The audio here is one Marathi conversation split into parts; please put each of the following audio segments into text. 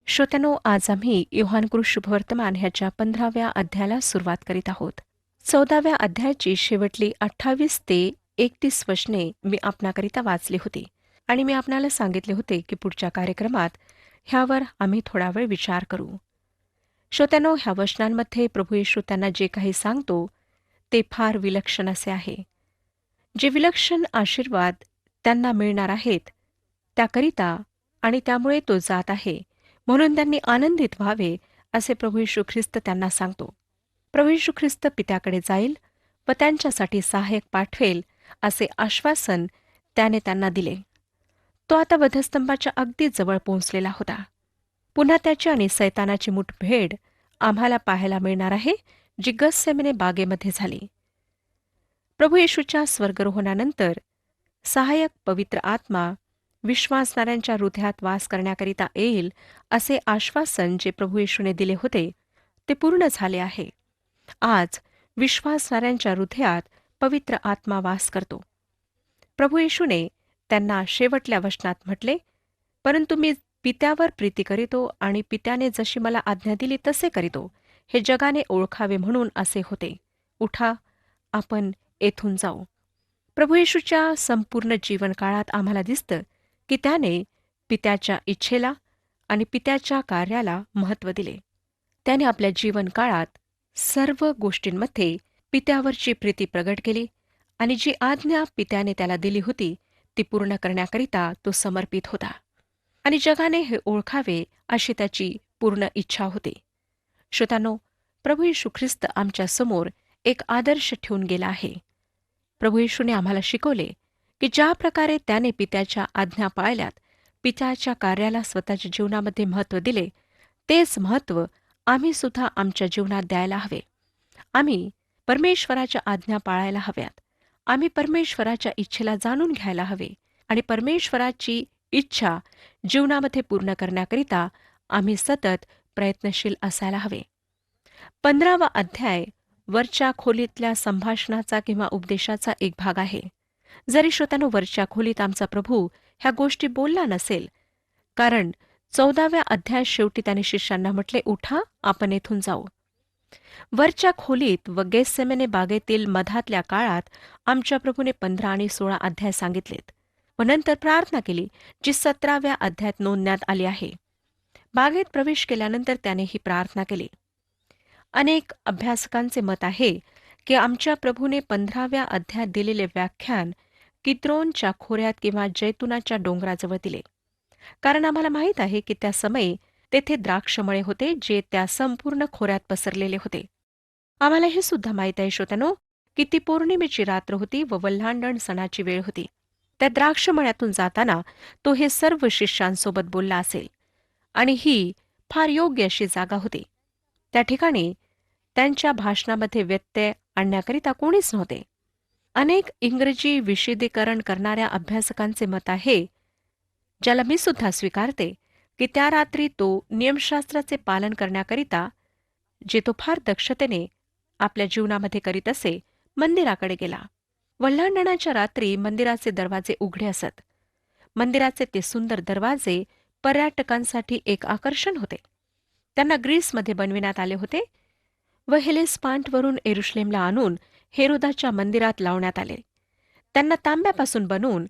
श्रोत्यानो, आज आम्ही योहानकृत शुभवर्तमान ह्याच्या 15व्या अध्यायाला सुरुवात करीत आहोत. 14व्या अध्यायाची शेवटली 28 ते 31 वचने मी आपणाकरिता वाचली होती आणि मी आपणाला सांगितले होते की पुढच्या कार्यक्रमात ह्यावर आम्ही थोडा वेळ विचार करू. श्रोत्यानो, ह्या वचनांमध्ये प्रभू येशू त्यांना जे काही सांगतो ते फार विलक्षण असे आहे. जे विलक्षण आशीर्वाद त्यांना मिळणार आहेत त्याकरिता आणि त्यामुळे तो जात आहे म्हणून त्यांनी आनंदित व्हावे असे प्रभू येशू ख्रिस्त त्यांना सांगतो. प्रभू येशू ख्रिस्त पित्याकडे जाईल व त्यांच्यासाठी सहाय्यक पाठवेल असे आश्वासन त्याने त्यांना दिले. तो आता वधस्तंभाच्या अगदी जवळ पोहोचलेला होता. पुन्हा त्याची आणि सैतानाची मुठभेड आम्हाला पाहायला मिळणार आहे, जी गतसेमने बागेमध्ये झाली. प्रभू येशूच्या स्वर्गरोहणानंतर सहाय्यक पवित्र आत्मा विश्वासणाऱ्यांच्या हृदयात वास करण्याकरिता येईल असे आश्वासन जे प्रभू येशूने दिले होते ते पूर्ण झाले आहे. आज विश्वासणाऱ्यांच्या हृदयात पवित्र आत्मा वास करतो. प्रभू येशूने त्यांना शेवटल्या वचनात म्हटले, परंतु मी पित्यावर प्रीती करीतो आणि पित्याने जशी मला आज्ञा दिली तसे करीतो, हे जगाने ओळखावे म्हणून असे होते. उठा, आपण येथून जाऊ. प्रभू येशूच्या संपूर्ण जीवनकाळात आम्हाला दिसतं की त्याने पित्याच्या इच्छेला आणि पित्याच्या कार्याला महत्त्व दिले. त्याने आपल्या जीवनकाळात सर्व गोष्टींमध्ये पित्यावरची प्रीती प्रगट केली आणि जी आज्ञा पित्याने त्याला दिली होती ती पूर्ण करण्याकरिता तो समर्पित होता. आणि जगाने हे ओळखावे अशी त्याची पूर्ण इच्छा होती. श्रोत्यानो, प्रभू येशू ख्रिस्त आमच्या समोर एक आदर्श ठेवून गेला आहे. प्रभू येशूने आम्हाला शिकवले की ज्या प्रकारे त्याने पित्याच्या आज्ञा पाळल्यात, पित्याच्या कार्याला स्वतःच्या जीवनामध्ये महत्त्व दिले, तेच महत्त्व आम्ही सुद्धा आमच्या जीवनात द्यायला हवे. आम्ही परमेश्वराच्या आज्ञा पाळायला हव्यात. आम्ही परमेश्वराच्या इच्छेला जाणून घ्यायला हवे आणि परमेश्वराची इच्छा जीवनामध्ये पूर्ण करण्याकरिता आम्ही सतत प्रयत्नशील असायला हवे. 15वा अध्याय वरच्या खोलीतल्या संभाषणाचा किंवा उपदेशाचा एक भाग आहे. जरी श्रोत्यानो, वरच्या खोलीत आमचा प्रभू ह्या गोष्टी बोलला नसेल, कारण 14व्या अध्याय शेवटी त्याने शिष्यांना म्हटले, उठा, आपण येथून जाऊ. वरच्या खोलीत व गेतसेमने बागेतील मधातल्या काळात आमच्या प्रभूने 15 आणि 16 अध्याय सांगितलेत व नंतर प्रार्थना केली, जी 17व्या अध्यायात नोंदण्यात आली आहे. बागेत प्रवेश केल्यानंतर त्याने ही प्रार्थना केली. अनेक अभ्यासकांचे मत आहे की आमच्या प्रभूने 15व्या अध्यायात दिलेले व्याख्यान किद्रोनच्या खोऱ्यात किंवा जैतुनाच्या डोंगराजवळ दिले, कारण आम्हाला माहीत आहे की त्या समयी तेथे द्राक्षमळे होते जे त्या संपूर्ण खोऱ्यात पसरलेले होते. आम्हाला हे सुद्धा माहीत आहे श्रोत्यानो की ती पौर्णिमेची रात्र होती व वल्हांडण सणाची वेळ होती. त्या द्राक्षमळ्यातून जाताना तो हे सर्व शिष्यांसोबत बोलला असेल आणि ही फार योग्य अशी जागा होती. त्या ठिकाणी त्यांच्या भाषणामध्ये व्यत्यय आणण्याकरिता कोणीच नव्हते. अनेक इंग्रजी विशदीकरण करणाऱ्या अभ्यासकांचे मत आहे, ज्याला मी सुद्धा स्वीकारते, की त्या रात्री तो नियमशास्त्राचे पालन करण्याकरिता, जे तो फार दक्षतेने आपल्या जीवनामध्ये करीत असे, मंदिराकडे गेला. वल्हांडणाच्या रात्री मंदिराचे दरवाजे उघडे असत. मंदिराचे ते सुंदर दरवाजे पर्यटकांसाठी एक आकर्षण होते. त्यांना ग्रीसमध्ये बनविण्यात आले होते व हेलेस्पांटवरून येरुशलेमला आणून हेरोदाच्या मंदिरात लावण्यात आले. त्यांना तांब्यापासून बनवून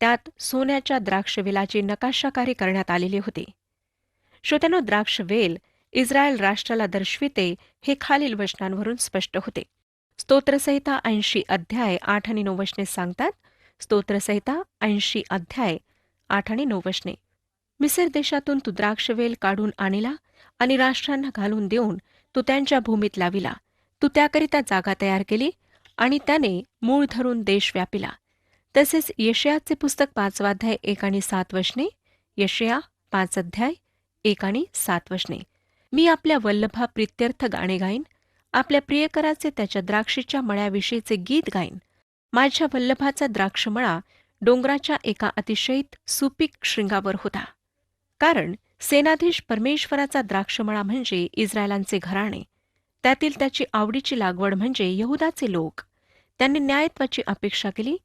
त्यात सोन्याच्या द्राक्षवेलाची नकाशाकारी करण्यात आलेली होती. श्रोत्यानो, द्राक्षवेल इस्रायल राष्ट्राला दर्शविते हे खालील वचनांवरून स्पष्ट होते. स्तोत्रसंहिता 80 अध्याय 8 आणि 9 वचने सांगतात. स्तोत्रसंहिता 80 अध्याय 8 आणि 9 वचने. मिसर देशातून तू द्राक्षवेल काढून आणला आणि राष्ट्रांना घालून देऊन तू त्यांच्या भूमीत लाविला. तू त्याकरिता जागा तयार केली आणि त्याने मूळ धरून देश व्यापिला. तसेच यशयाचे पुस्तक 5 अध्याय 1 आणि 7 वचने. यशया 5 अध्याय 1 आणि 7 वचने. मी आपल्या वल्लभा प्रित्यर्थ गाणे गाईन, आपल्या प्रियकराचे त्याच्या द्राक्षीच्या मळ्याविषयीचे गीत गाईन. माझ्या वल्लभाचा द्राक्षमळा डोंगराच्या एका अतिशयित सुपीक शृंगावर होता. कारण सेनाधीश परमेश्वराचा द्राक्षमळा म्हणजे इस्रायलांचे घराणे, त्यातील त्याची आवडीची लागवड म्हणजे यहुदाचे लोक. त्यांनी न्यायत्वाची अपेक्षा केली,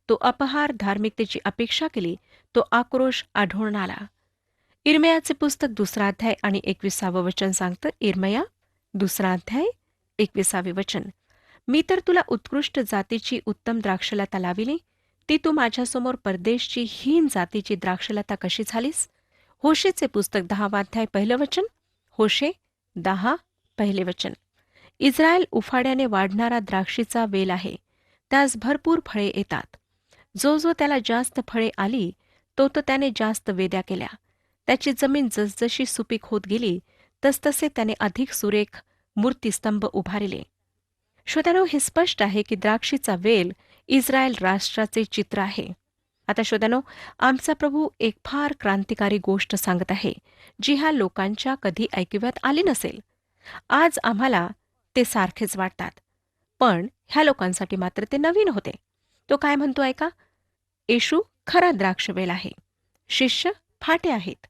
तो अपहार धार्मिकतेची अपेक्षा केली, तो आक्रोश आढळून आला. इर्मयाचे पुस्तक 2 अध्याय आणि 21 वचन सांगतं. इर्मया 2 अध्याय 21 वचन. मी तर तुला उत्कृष्ट जातीची उत्तम द्राक्षलता लाविली, ती तू माझ्यासमोर परदेशची हीन जातीची द्राक्षलता कशी झालीस? होशेचे पुस्तक 10 अध्याय 1 वचन. होशे 10 1 वचन. इस्रायल उफाड्याने वाढणारा द्राक्षीचा वेल आहे, त्यास भरपूर फळे येतात. जो जो त्याला जास्त फळे आली, तो तो त्याने जास्त वेद्या केल्या. त्याची जमीन जसजशी सुपीक होत गेली, तसतसे त्याने अधिक सुरेख मूर्तिस्तंभ उभारिले. श्रोत्यानो, हे स्पष्ट आहे की द्राक्षीचा वेल इस्रायल राष्ट्राचे चित्र आहे. आता श्रोत्यानो, आमचा प्रभू एक फार क्रांतिकारी गोष्ट सांगत आहे, जी ह्या लोकांच्या कधी ऐकिवात आली नसेल. आज आम्हाला ते सारखेच वाटतात, पण ह्या लोकांसाठी मात्र ते नवीन होते. तो काय म्हणतो ऐका. येशू खरा द्राक्षवेल आहे, शिष्य फाटे आहेत.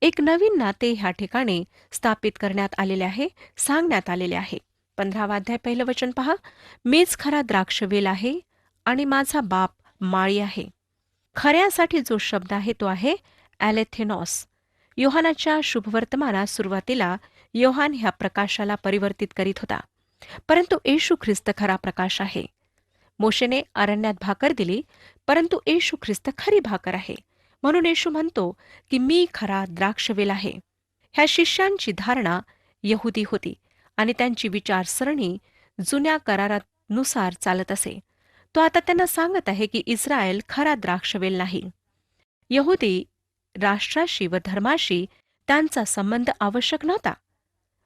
एक नवीन नाते ह्या ठिकाणी स्थापित करण्यात आलेले आहे, सांगण्यात आलेले आहे. 15 अध्याय 1 वचन पहा. मीच खरा द्राक्षवेल आहे आणि माझा बाप माळी आहे. खऱ्यासाठी जो शब्द आहे तो आहे ॲलेथेनॉस. योहानाच्या शुभवर्तमानात सुरुवातीला योहान ह्या प्रकाशाला परिवर्तित करीत होता, परंतु येशू ख्रिस्त खरा प्रकाश आहे. मोशेने अरण्यात भाकर दिली, परंतु येशू ख्रिस्त खरी भाकर आहे. म्हणून येशू म्हणतो की मी खरा द्राक्षवेल आहे. ह्या शिष्यांची धारणा यहुदी होती आणि त्यांची विचारसरणी जुन्या करारानुसार चालत असे. तो आता त्यांना सांगत आहे की इस्रायल खरा द्राक्षवेल नाही. यहुदी राष्ट्राशी व धर्माशी त्यांचा संबंध आवश्यक नव्हता.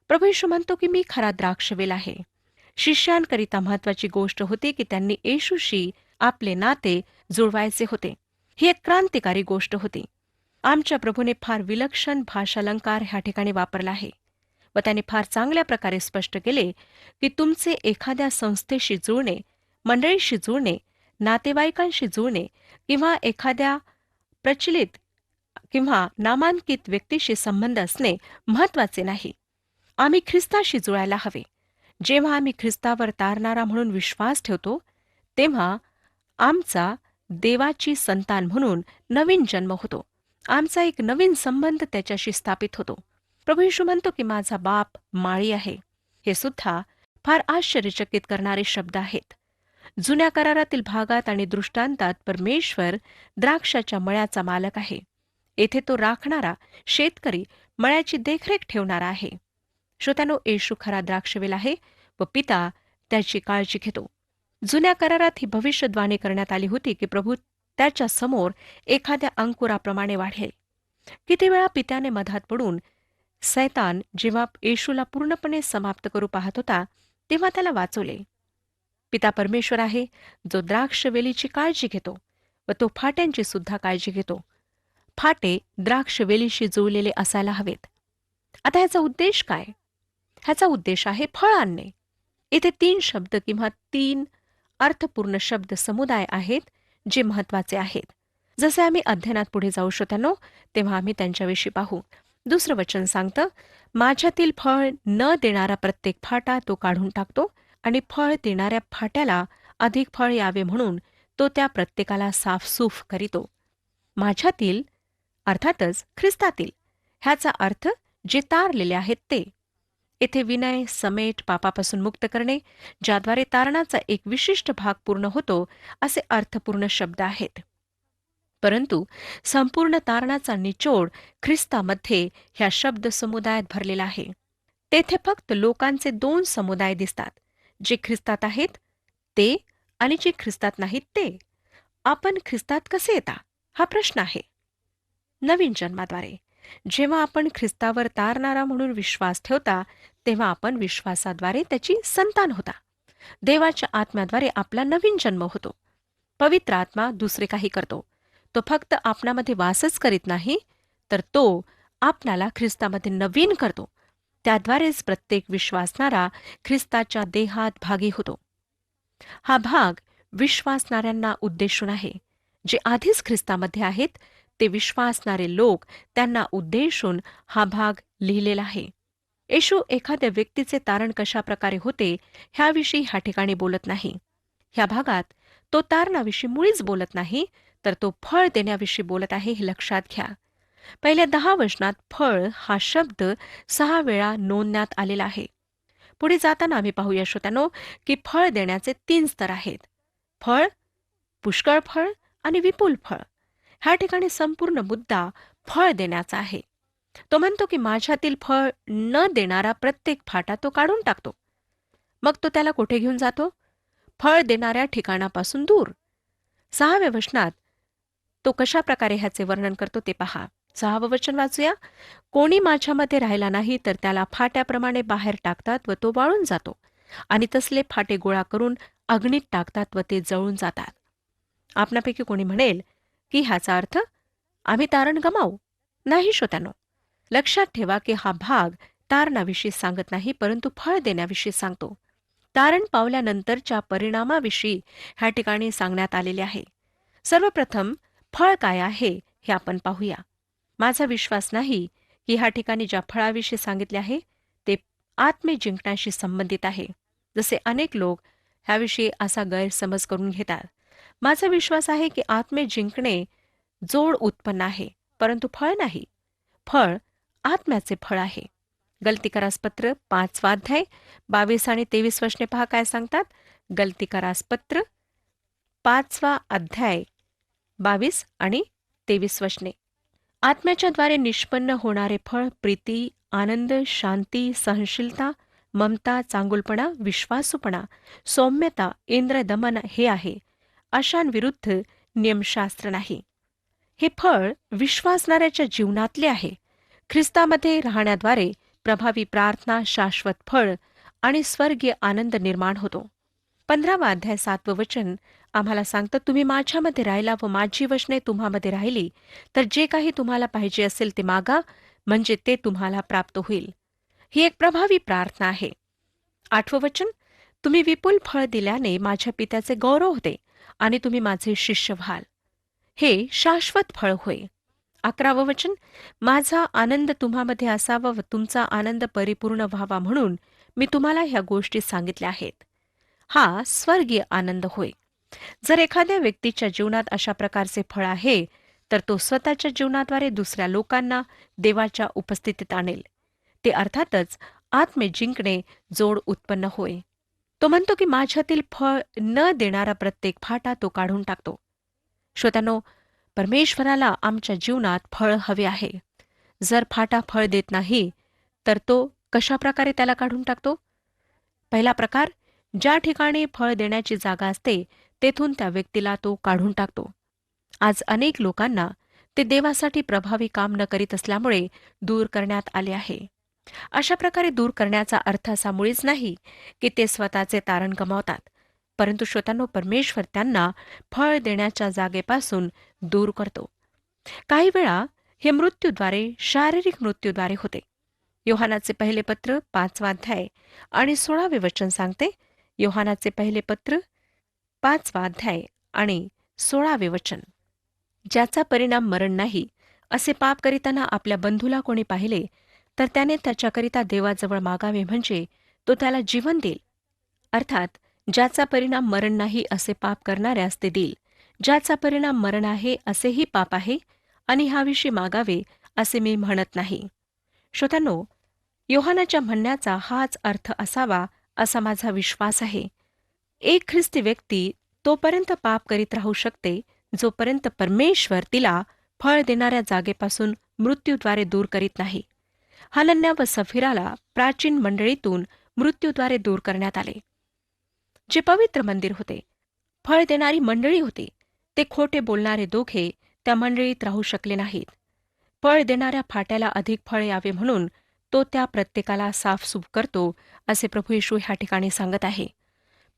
प्रभू येशू म्हणतो की मी खरा द्राक्षवेल आहे. शिष्यांकरिता महत्वाची गोष्ट होती की त्यांनी येशूशी आपले नाते जुळवायचे होते. ही एक क्रांतिकारी गोष्ट होती. आमच्या प्रभूने फार विलक्षण भाषालंकार ह्या ठिकाणी वापरला आहे व त्याने फार चांगल्या प्रकारे स्पष्ट केले की तुमचे एखाद्या संस्थेशी जुळणे, मंडळीशी जुळणे, नातेवाईकांशी जुळणे किंवा एखाद्या प्रचलित किंवा नामांकित व्यक्तीशी संबंध असणे महत्वाचे नाही. आम्ही ख्रिस्ताशी जुळायला हवे. जेव्हा आम्ही ख्रिस्तावर तारणारा म्हणून विश्वास ठेवतो, तेव्हा आमचा देवाची संतान म्हणून नवीन जन्म होतो. आमचा एक नवीन संबंध त्याच्याशी स्थापित होतो. प्रभू येशू म्हणतो की माझा बाप माळी आहे. हे सुद्धा फार आश्चर्यचकित करणारे शब्द आहेत. जुन्या करारातील भागात आणि दृष्टांतात परमेश्वर द्राक्षाच्या मळ्याचा मालक आहे. येथे तो राखणारा शेतकरी, मळ्याची देखरेख ठेवणारा आहे. श्रोत्यानो, येशू खरा द्राक्षवेल आहे व पिता त्याची काळजी घेतो. जुन्या करारात ही भविष्यवाणी करण्यात आली होती की प्रभू त्याच्या समोर एखाद्या अंकुराप्रमाणे वाढेल. किती वेळा पित्याने मधात पडून सैतान जेव्हा येशूला पूर्णपणे समाप्त करू पाहत होता, तेव्हा त्याला वाचवले. पिता परमेश्वर आहे, जो द्राक्षवेलीची काळजी घेतो व तो फाट्यांची सुद्धा काळजी घेतो. फाटे द्राक्षवेलीशी जुळलेले असायला हवेत. आता ह्याचा उद्देश काय? ह्याचा उद्देश आहे फळ आणणे. इथे 3 शब्द किंवा 3 अर्थपूर्ण शब्द समुदाय आहेत जे महत्वाचे आहेत. जसे आम्ही अध्ययनात पुढे जाऊ श्रोत्यांनो, तेव्हा आम्ही त्यांच्याविषयी पाहू. 2रं वचन सांगतं, माझ्यातील फळ न देणारा प्रत्येक फाटा तो काढून टाकतो आणि फळ देणाऱ्या फाट्याला अधिक फळ यावे म्हणून तो त्या प्रत्येकाला साफसूफ करीतो. माझ्यातील अर्थातच ख्रिस्तातील, ह्याचा अर्थ जे तारलेले आहेत ते. येथे विनय, समेट, पापापासून मुक्त करणे, ज्याद्वारे तारणाचा एक विशिष्ट भाग पूर्ण होतो, असे अर्थपूर्ण शब्द आहेत. परंतु संपूर्ण तारणाचा निचोड ख्रिस्तामध्ये ह्या शब्द समुदायात भरलेला आहे. तेथे फक्त लोकांचे 2 समुदाय दिसतात, जे ख्रिस्तात आहेत ते आणि जे ख्रिस्तात नाहीत ते. आपण ख्रिस्तात कसे येता हा प्रश्न आहे. नवीन जन्माद्वारे. जेव्हा आपण ख्रिस्तावर तारणारा म्हणून विश्वास ठेवता, तेव्हा आपण विश्वासाद्वारे त्याची संतान होता. देवाच्या आत्म्याद्वारे आपला नवीन जन्म होतो. पवित्र आत्मा दुसरे काही करतो. तो फक्त आपणामध्ये वासच करीत नाही, तर तो आपणाला ख्रिस्तामध्ये नवीन करतो. त्याद्वारेच प्रत्येक विश्वासणारा ख्रिस्ताच्या देहात भागी होतो. हा भाग विश्वासणाऱ्यांना उद्देशून आहे. जे आधीच ख्रिस्तामध्ये आहेत ते विश्वासणारे लोक, त्यांना उद्देशून हा भाग लिहिलेला आहे. येशू एखाद्या व्यक्तीचे तारण कशाप्रकारे होते ह्याविषयी ह्या ठिकाणी बोलत नाही. ह्या भागात तो तारणाविषयी मुळीच बोलत नाही, तर तो फळ देण्याविषयी बोलत आहे, हे लक्षात घ्या. पहिल्या 10 वचनात फळ हा शब्द 6 वेळा नोंदण्यात आलेला आहे. पुढे जाताना आम्ही पाहूया श्रोत्यानो, की फळ देण्याचे 3 स्तर आहेत. फळ, पुष्कळ फळ आणि विपुल फळ. ह्या ठिकाणी संपूर्ण मुद्दा फळ देण्याचा आहे. तो म्हणतो की माझ्यातील फळ न देणारा प्रत्येक फाटा तो काढून टाकतो. मग तो त्याला कुठे घेऊन जातो? फळ देणाऱ्या ठिकाणापासून दूर. 6व्या वचनात तो कशा प्रकारे ह्याचे वर्णन करतो ते पहा. 6वं वचन वाचूया. कोणी माझ्यामध्ये राहिला नाही तर त्याला फाट्याप्रमाणे बाहेर टाकतात व तो वाळून जातो आणि तसले फाटे गोळा करून अग्नीत टाकतात व ते जळून जातात. आपणापैकी कोणी म्हणेल की ह्याचा अर्थ आम्ही तारण गमावू. नाही श्रोत्यानो, लक्षात ठेवा की हा भाग तारणाविषयी सांगत नाही, परंतु फळ देण्याविषयी सांगतो. तारण पावल्यानंतरच्या परिणामाविषयी ह्या ठिकाणी सांगण्यात आलेले आहे. सर्वप्रथम फळ काय आहे हे आपण पाहूया. माझा विश्वास नाही की ह्या ठिकाणी ज्या फळाविषयी सांगितले आहे ते आत्मे जिंकण्याशी संबंधित आहे, जसे अनेक लोक ह्याविषयी असा गैरसमज करून घेतात. माझा विश्वास आहे की आत्मे जिंकणे जोड उत्पन्न आहे, परंतु फळ नाही. फळ आत्म्याचे फळ आहे. गलतीकारासपत्र 5 अध्याय 22 आणि 23 वचने पहा काय सांगतात. गलतीकारासपत्र 5 अध्याय 22 आणि 23 वचने. आत्म्याच्या द्वारे निष्पन्न होणारे फळ प्रीती, आनंद, शांती, सहनशीलता, ममता, चांगुलपणा, विश्वासूपणा, सौम्यता, इंद्रदमन हे आहे. अशांविरुद्ध नियमशास्त्र नाही. हे फळ विश्वासणाऱ्याच्या जीवनातले आहे. ख्रिस्तामध्ये राहण्याद्वारे प्रभावी प्रार्थना, शाश्वत फळ आणि स्वर्गीय आनंद निर्माण होतो. 15वा अध्याय 7वं वचन आम्हाला सांगतं, तुम्ही माझ्यामध्ये राहिला व माझी वचने तुम्हामध्ये राहिली तर जे काही तुम्हाला पाहिजे असेल ते मागा, म्हणजे ते तुम्हाला प्राप्त होईल. ही एक प्रभावी प्रार्थना आहे. 8वं वचन, तुम्ही विपुल फळ दिल्याने माझ्या पित्याचे गौरव होते आणि तुम्ही माझे शिष्य व्हाल. हे शाश्वत फळ होय. 11वं वचन, माझा आनंद तुम्हामध्ये असावा व तुमचा आनंद परिपूर्ण व्हावा म्हणून मी तुम्हाला ह्या गोष्टी सांगितल्या आहेत. हा स्वर्गीय आनंद होय. जर एखाद्या व्यक्तीच्या जीवनात अशा प्रकारचे फळ आहे तर तो स्वतःच्या जीवनाद्वारे दुसऱ्या लोकांना देवाच्या उपस्थितीत आणेल. ते अर्थातच आत्मे जिंकणे जोड उत्पन्न होय. तो म्हणतो की माझ्यातील फळ न देणारा प्रत्येक फाटा तो काढून टाकतो. श्रोत्यानो, परमेश्वराला आमच्या जीवनात फळ हवे आहे. जर फाटा फळ देत नाही तर तो कशा प्रकारे त्याला काढून टाकतो? पहिला प्रकार, ज्या ठिकाणी फळ देण्याची जागा असते तेथून त्या व्यक्तीला तो काढून टाकतो. आज अनेक लोकांना ते देवासाठी प्रभावी काम न करीत असल्यामुळे दूर करण्यात आले आहे. अशा प्रकारे दूर करण्याचा अर्थ असा मुळीच नाही की ते स्वतःचे तारण गमावतात, परंतु श्रोत्यांनो, परमेश्वर त्यांना फळ देण्याच्या जागेपासून दूर करतो. काही वेळा हे मृत्यूद्वारे, शारीरिक मृत्यूद्वारे होते. योहानाचे पहिले पत्र 5 अध्याय आणि 16वे वचन सांगते. योहानाचे पहिले पत्र 5 अध्याय आणि 16वे वचन, ज्याचा परिणाम मरण नाही असे पाप करीताना आपल्या बंधूला कोणी पाहिले तर त्याने त्याच्याकरिता देवाजवळ मागावे, म्हणजे तो त्याला जीवन देईल. अर्थात ज्याचा परिणाम मरण नाही असे पाप करणाऱ्यास ते देईल. ज्याचा परिणाम मरण आहे असेही पाप आहे आणि ह्याविषयी मागावे असे मी म्हणत नाही. श्रोत्यांनो, योहानाच्या म्हणण्याचा हाच अर्थ असावा असा माझा विश्वास आहे. एक ख्रिस्ती व्यक्ती तोपर्यंत पाप करीत राहू शकते जोपर्यंत परमेश्वर तिला फळ देणाऱ्या जागेपासून मृत्यूद्वारे दूर करीत नाही. हनन्या व सफिराला प्राचीन मंडळीतून मृत्यूद्वारे दूर करण्यात आले. जे पवित्र मंदिर होते, फळ देणारी मंडळी होती, ते खोटे बोलणारे दोघे त्या मंडळीत राहू शकले नाहीत. फळ देणाऱ्या फाट्याला अधिक फळ यावे म्हणून तो त्या प्रत्येकाला साफसूफ करतो, असे प्रभू येशू ह्या ठिकाणी सांगत आहे.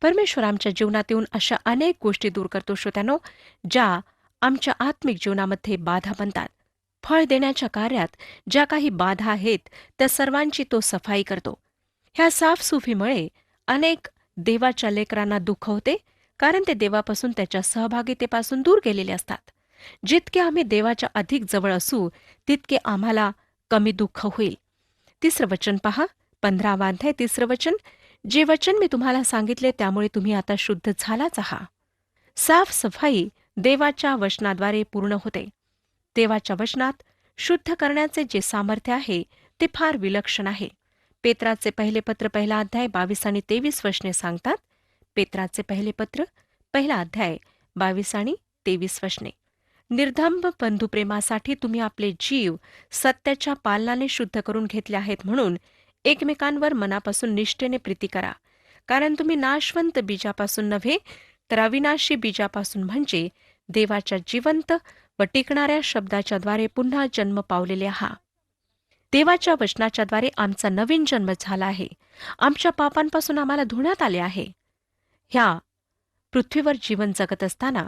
परमेश्वर आमच्या जीवनात येऊन अशा अनेक गोष्टी दूर करतो श्रोत्यानो, ज्या आमच्या आत्मिक जीवनामध्ये बाधा बनतात. फळ देण्याच्या कार्यात ज्या काही बाधा आहेत त्या सर्वांची तो सफाई करतो. ह्या साफसुफीमुळे अनेक देवाच्या लेकरांना दुःख होते, कारण ते देवापासून, त्याच्या सहभागितेपासून दूर गेलेले असतात. जितके आम्ही देवाच्या अधिक जवळ असू तितके आम्हाला कमी दुःख होईल. 3रं वचन पहा, 15वा अध्याय 3रं वचन, जे वचन मी तुम्हाला सांगितले त्यामुळे तुम्ही आता शुद्ध झालाच आहात. साफसफाई देवाच्या वचनाद्वारे पूर्ण होते. देवाच्या वचनात शुद्ध करण्याचे जे सामर्थ्य आहे ते फार विलक्षण आहे. पेत्राचे पहिले पत्र 1 अध्याय 22 आणि 23 वचने सांगतात. पेत्राचे पहिले पत्र 1 अध्याय 22 आणि 23 वचने. निर्धंब बंधुप्रेमासाठी तुम्ही आपले जीव सत्याच्या पालनाने शुद्ध करून घेतले आहेत, म्हणून एकमेकांवर मनापासून निष्ठेने प्रीती करा. कारण तुम्ही नाशवंत बीजापासून नव्हे तर अविनाशी बीजापासून म्हणजे देवाच्या जिवंत व टिकणाऱ्या शब्दाच्याद्वारे पुन्हा जन्म पावलेले आहात. देवाच्या वचनाच्याद्वारे आमचा नवीन जन्म झाला आहे. आमच्या पापांपासून आम्हाला धुण्यात आले आहे. ह्या पृथ्वीवर जीवन जगत असताना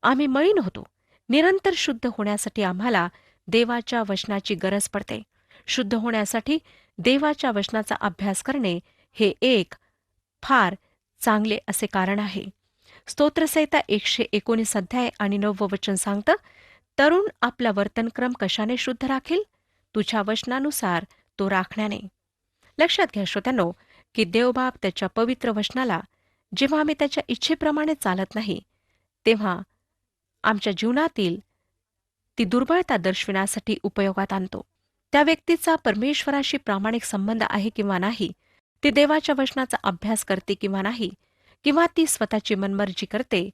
आम्ही मळीन होतो. निरंतर शुद्ध होण्यासाठी आम्हाला देवाच्या वचनाची गरज पडते. शुद्ध होण्यासाठी देवाच्या वचनाचा अभ्यास करणे हे एक फार चांगले असे कारण आहे. स्तोत्रसंहिता 119 अध्याय आणि 9 वचन सांगतं, तरुण आपला वर्तनक्रम कशाने शुद्ध राखील? तुझ्या वचनानुसार तो राखण्याने. लक्षात घ्या श्रोत्यांनो, की देवबाप त्याच्या पवित्र वचनाला जेव्हा आम्ही त्याच्या इच्छेप्रमाणे चालत नाही, तेव्हा आमच्या जीवनातील ती दुर्बळता दर्शविण्यासाठी उपयोगात आणतो. त्या व्यक्तीचा परमेश्वराशी प्रामाणिक संबंध आहे किंवा नाही, ती देवाच्या वचनाचा अभ्यास करते किंवा नाही, किंवा ती स्वतःची मनमर्जी करते,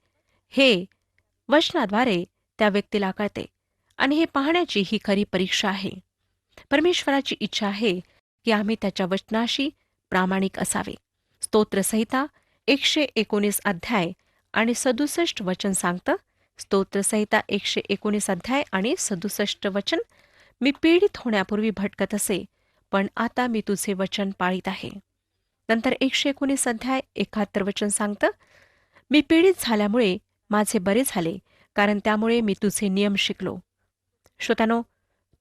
हे वचनाद्वारे त्या व्यक्तीला कळते. आणि हे पाहण्याची ही खरी परीक्षा आहे. परमेश्वराची इच्छा आहे की आम्ही त्याच्या वचनाशी प्रामाणिक असावे. स्तोत्रसंहिता 119 अध्याय आणि 67 वचन सांगतं. स्तोत्रसंहिता 119 अध्याय आणि 67 वचन, मी पीडित होण्यापूर्वी भटकत असे, पण आता मी तुझे वचन पाळीत आहे. नंतर 119 अध्याय 71 वचन सांगतं, मी पीडित झाल्यामुळे माझे बरे झाले, कारण त्यामुळे मी तुझे नियम शिकलो. श्रोत्यानो,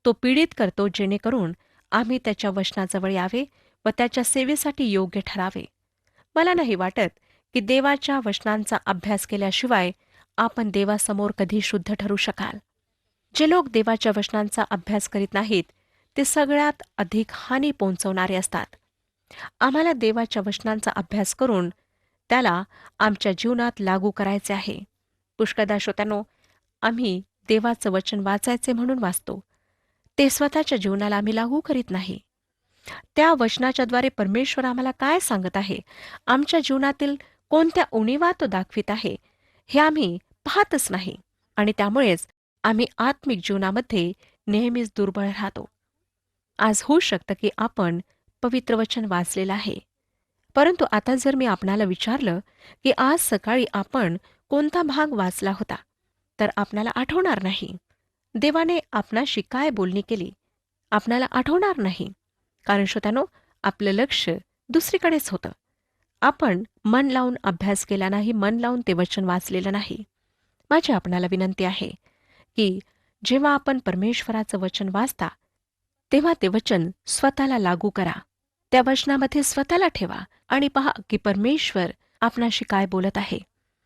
तो पीडित करतो जेणेकरून आम्ही त्याच्या वचनाजवळ यावे व त्याच्या सेवेसाठी योग्य ठरावे. मला नाही वाटत की देवाच्या वचनांचा अभ्यास केल्याशिवाय आपण देवासमोर कधी शुद्ध ठरू शकाल. जे लोक देवाच्या वचनांचा अभ्यास करीत नाहीत ते सगळ्यात अधिक हानी पोहोचवणारे असतात. आम्हाला देवाच्या वचनांचा अभ्यास करून त्याला आमच्या जीवनात लागू करायचे आहे. पुष्कळदा श्रोत्यांनो, आम्ही देवाचं वचन वाचायचे म्हणून वाचतो, ते स्वतःच्या जीवनाला आम्ही लागू करीत नाही. त्या वचनाच्याद्वारे परमेश्वर आम्हाला काय सांगत आहे, आमच्या जीवनातील कोणत्या उणीवा तो दाखवित आहे, हे आम्ही पाहतच नाही. आणि त्यामुळेच आम्ही आत्मिक जीवनामध्ये नेहमीच दुर्बळ राहतो. आज होऊ शकतं की आपण पवित्र वचन वाचलेलं आहे, परंतु आता जर मी आपणाला विचारलं की आज सकाळी आपण कोणता भाग वाचला होता, तर आपणाला आठवणार नाही. देवाने आपणाशी काय बोलणी केली आपणाला आठवणार नाही. कारण श्रोत्यानो, आपलं लक्ष दुसरीकडेच होतं. आपण मन लावून अभ्यास केला नाही, मन लावून ते वचन वाचलेलं नाही. माझी आपणाला विनंती आहे की जेव्हा आपण परमेश्वराचं वचन वाचता, तेव्हा ते वचन स्वतःला लागू करा. त्या वचनामध्ये स्वतःला ठेवा आणि पहा की परमेश्वर आपणाशी काय बोलत आहे.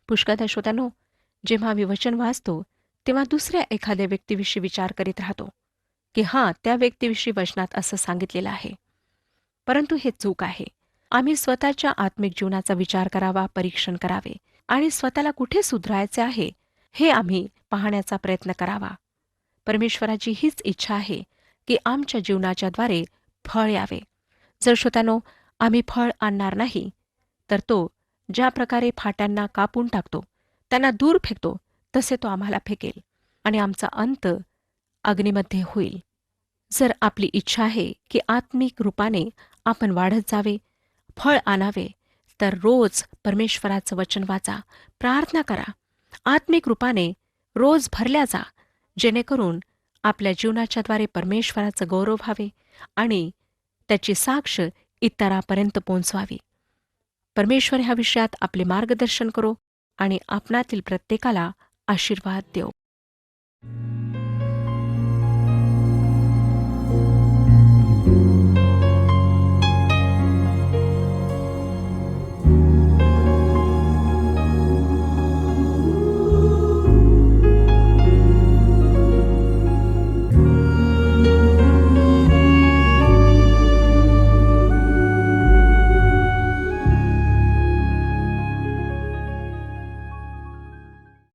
पुष्कळदा श्रोत्यानो, जेव्हा आम्ही वचन वाचतो तेव्हा दुसऱ्या एखाद्या व्यक्तीविषयी विचार करीत राहतो की त्या व्यक्तीविषयी वचनात असं सांगितलेलं आहे. परंतु हे चूक आहे. आम्ही स्वतःच्या आत्मिक जीवनाचा विचार करावा, परीक्षण करावे आणि स्वतःला कुठे सुधारायचे आहे हे आम्ही पाहण्याचा प्रयत्न करावा. परमेश्वराची हीच इच्छा आहे की आमच्या जीवनाच्याद्वारे फळ यावे. जर श्रोत्यानो, आम्ही फळ आणणार नाही, तर तो ज्या प्रकारे फाट्यांना कापून टाकतो, त्यांना दूर फेकतो, तसे तो आम्हाला फेकेल आणि आमचा अंत अग्नीमध्ये होईल. जर आपली इच्छा आहे की आत्मिक रूपाने आपण वाढत जावे, फळ आणावे, तर रोज परमेश्वराचं वचन वाचा, प्रार्थना करा, आत्मिक रूपाने रोज भरल्या जा, जेणेकरून आपल्या जीवनाच्याद्वारे परमेश्वराचं गौरव व्हावे आणि त्याची साक्ष इतरांपर्यंत पोहोचवावी. परमेश्वर ह्या विषयात आपले मार्गदर्शन करो आणि आपणातील प्रत्येकाला आशीर्वाद देव.